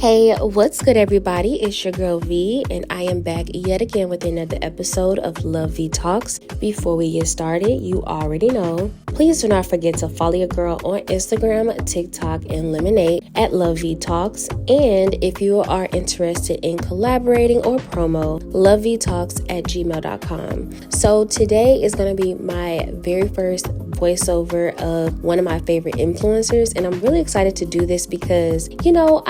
Hey, what's good, everybody? It's your girl V, and I am back yet again with another episode of LoveVeeTalks. Before we get started, you already know, please do not forget to follow your girl on Instagram, TikTok, and Lemonade at LoveVeeTalks. And if you are interested in collaborating or promo, LoveVeeTalks@gmail.com. So today is going to be my very first voiceover of one of my favorite influencers, and I'm really excited to do this because, I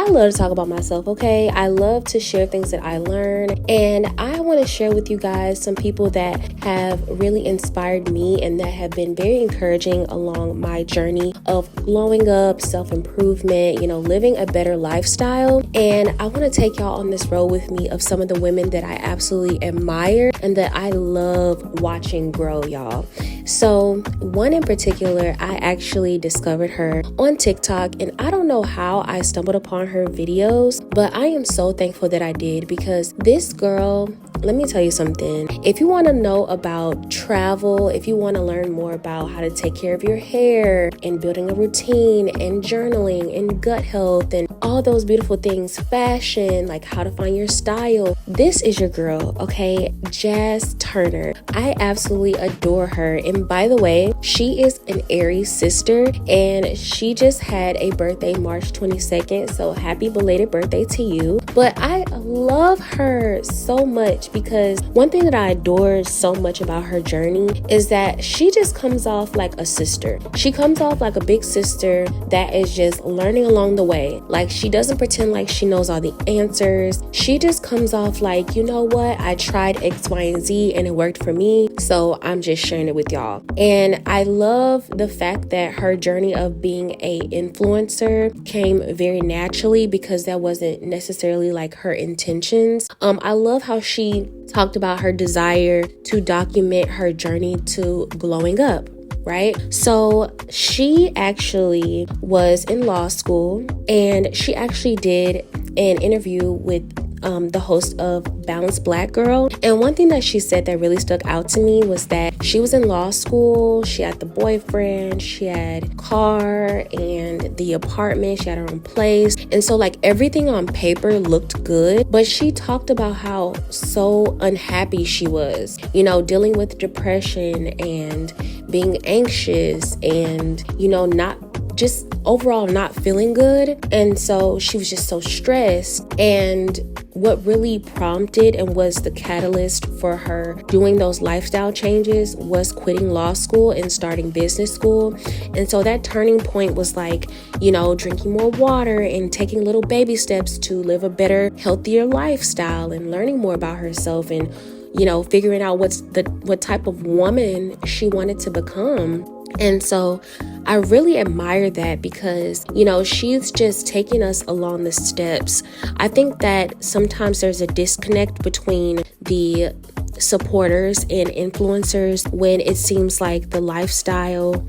love to talk about myself, okay? I love to share things that I learn, and I want to share with you guys some people that have really inspired me and that have been very encouraging along my journey of glowing up, self-improvement, living a better lifestyle. And I want to take y'all on this road with me of some of the women that I absolutely admire and that I love watching grow, y'all. So one in particular, I actually discovered her on TikTok, and I don't know how I stumbled upon her videos, but I am so thankful that I did, because this girl, let me tell you something. If you want to know about travel, if you want to learn more about how to take care of your hair and building a routine and journaling and gut health and all those beautiful things, fashion, like how to find your style, this is your girl, okay? Jaz Turner. I absolutely adore her. And by the way, she is an Aries sister, and she just had a birthday March 22nd. So happy belated birthday to you. But I love her so much because one thing that I adore so much about her journey is that she just comes off like a sister. She comes off like a big sister that is just learning along the way. Like, she doesn't pretend like she knows all the answers. She just comes off like, you know what? I tried X, Y, and Z and it worked for me. So I'm just sharing it with y'all. And I love the fact that her journey of being a influencer came very naturally, because that wasn't necessarily like her intentions. I love how she talked about her desire to document her journey to glowing up. Right? So she actually was in law school, and she actually did an interview with the host of Balanced Black Girl. And one thing that she said that really stuck out to me was that she was in law school, she had the boyfriend, she had car and the apartment, she had her own place. And so like everything on paper looked good, but she talked about how so unhappy she was, dealing with depression and being anxious and, not just overall not feeling good. And so she was just so stressed. And what really prompted and was the catalyst for her doing those lifestyle changes was quitting law school and starting business school. And so that turning point was like, drinking more water and taking little baby steps to live a better, healthier lifestyle and learning more about herself and, figuring out what type of woman she wanted to become. And so I really admire that because, she's just taking us along the steps. I think that sometimes there's a disconnect between the supporters and influencers when it seems like the lifestyle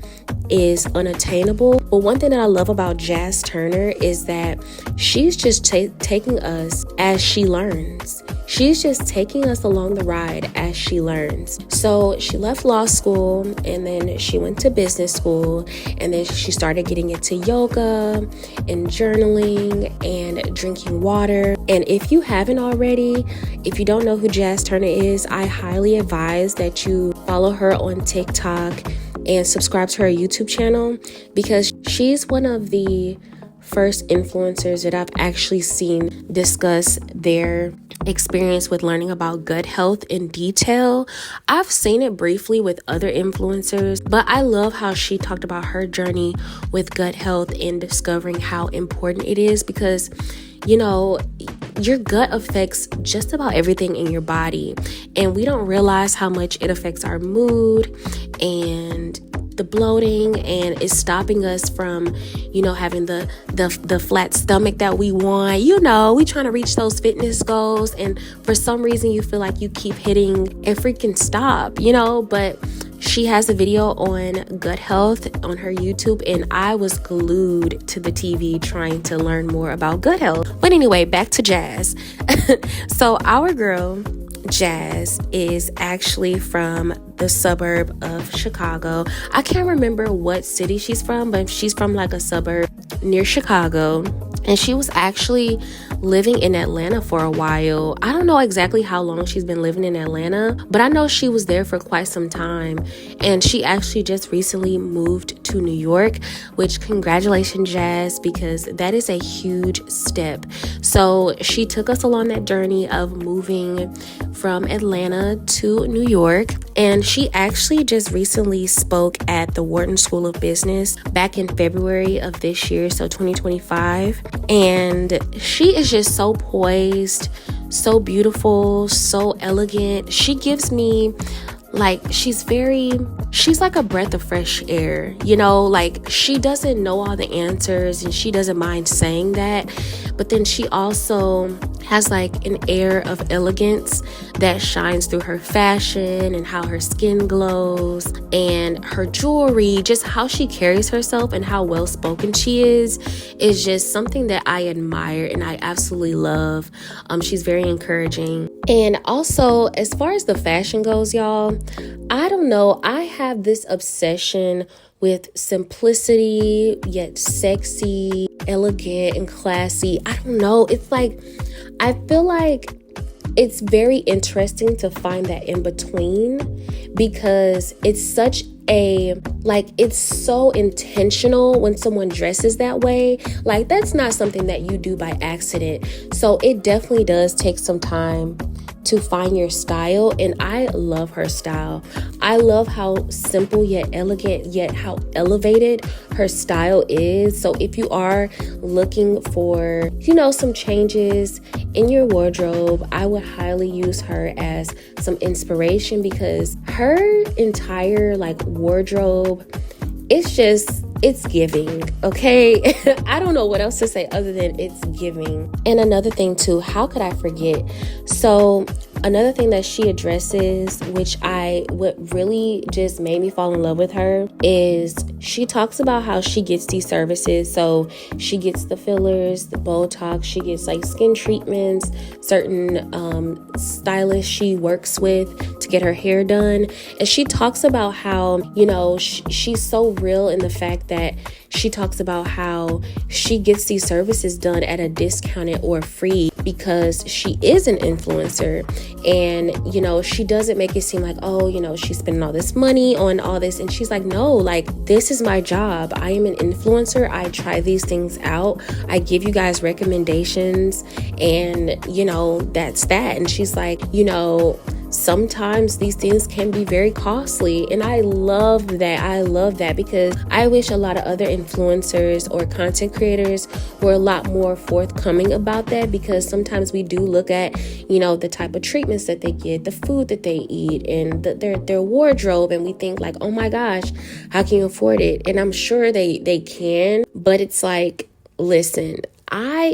is unattainable. But one thing that I love about Jaz Turner is that she's just taking us as she learns. She's just taking us along the ride as she learns. So she left law school, and then she went to business school, and then she started getting into yoga and journaling and drinking water. And if you haven't already, if you don't know who Jaz Turner is, I highly advise that you follow her on TikTok and subscribe to her YouTube channel, because she's one of the first influencers that I've actually seen discuss their experience with learning about gut health in detail. I've seen it briefly with other influencers, but I love how she talked about her journey with gut health and discovering how important it is, because your gut affects just about everything in your body, and we don't realize how much it affects our mood and the bloating, and it's stopping us from, having the flat stomach that we want. We trying to reach those fitness goals, and for some reason you feel like you keep hitting and freaking stop, but she has a video on gut health on her YouTube, and I was glued to the TV trying to learn more about gut health. But anyway, back to Jaz. So our girl Jaz is actually from the suburb of Chicago. I can't remember what city she's from, but she's from like a suburb near Chicago. And she was actually living in Atlanta for a while. I don't know exactly how long she's been living in Atlanta, but I know she was there for quite some time. And she actually just recently moved to New York, which congratulations, Jazz, because that is a huge step. So she took us along that journey of moving from Atlanta to New York. And she actually just recently spoke at the Wharton School of Business back in February of this year, so 2025. And she is just so poised, so beautiful, so elegant. She gives me like, she's like a breath of fresh air, you know, like she doesn't know all the answers and she doesn't mind saying that. But then she also has like an air of elegance that shines through her fashion and how her skin glows and her jewelry, just how she carries herself and how well spoken she is just something that I admire and I absolutely love. She's very encouraging. And also, as far as the fashion goes, y'all, I don't know, I have this obsession with simplicity, yet sexy, elegant, and classy. I don't know. It's like, I feel like it's very interesting to find that in between because it's such a, like, it's so intentional when someone dresses that way. Like, that's not something that you do by accident. So it definitely does take some time to find your style, and I love her style. I love how simple yet elegant yet how elevated her style is. So if you are looking for, you know, some changes in your wardrobe, I would highly use her as some inspiration because her entire like wardrobe, it's giving, okay? I don't know what else to say other than it's giving. And another thing too, how could I forget? So another thing that she addresses, what really just made me fall in love with her, is she talks about how she gets these services. So she gets the fillers, the Botox, she gets like skin treatments, certain stylists she works with to get her hair done. And she talks about how, you know, she's so real in the fact that she talks about how she gets these services done at a discounted or free because she is an influencer. And, you know, she doesn't make it seem like, oh, you know, she's spending all this money on all this. And she's like, no, like, this is my job. I am an influencer. I try these things out. I give you guys recommendations. And, you know, that's that. And she's like, you know, sometimes these things can be very costly. And I love that. I love that because I wish a lot of other influencers or content creators were a lot more forthcoming about that, because sometimes we do look at, you know, the type of treatments that they get, the food that they eat, and their wardrobe, and we think like, oh my gosh, how can you afford it? And I'm sure they can, but it's like, listen,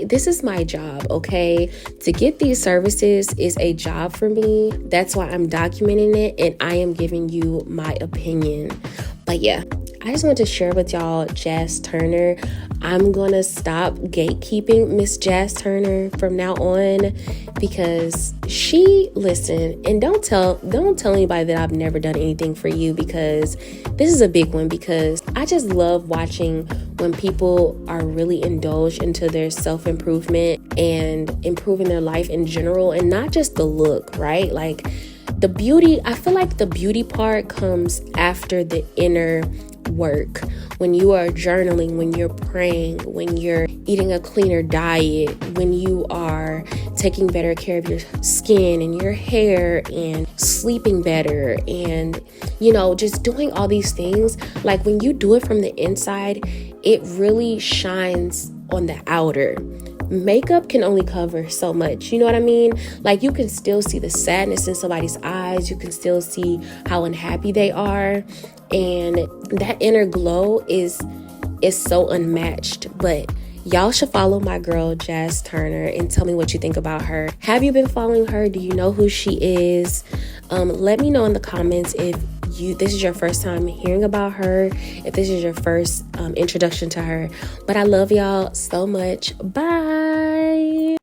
this is my job, okay? To get these services is a job for me. That's why I'm documenting it and I am giving you my opinion. But yeah, I just want to share with y'all Jaz Turner. I'm gonna stop gatekeeping Miss Jaz Turner from now on because listen, and don't tell anybody that I've never done anything for you, because this is a big one, because I just love watching when people are really indulged into their self-improvement and improving their life in general, and not just the look, right? Like the beauty, I feel like the beauty part comes after the inner work. When you are journaling, when you're praying, when you're eating a cleaner diet, when you are taking better care of your skin and your hair and sleeping better and, you know, just doing all these things. Like when you do it from the inside, it really shines on the outer. Makeup can only cover so much, you know what I mean? Like you can still see the sadness in somebody's eyes, you can still see how unhappy they are, and that inner glow is so unmatched. But y'all should follow my girl Jaz Turner and tell me what you think about her. Have you been following her? Do you know who she is? Let me know in the comments if this is your first time hearing about her, if this is your first introduction to her. But I love y'all so much. Bye.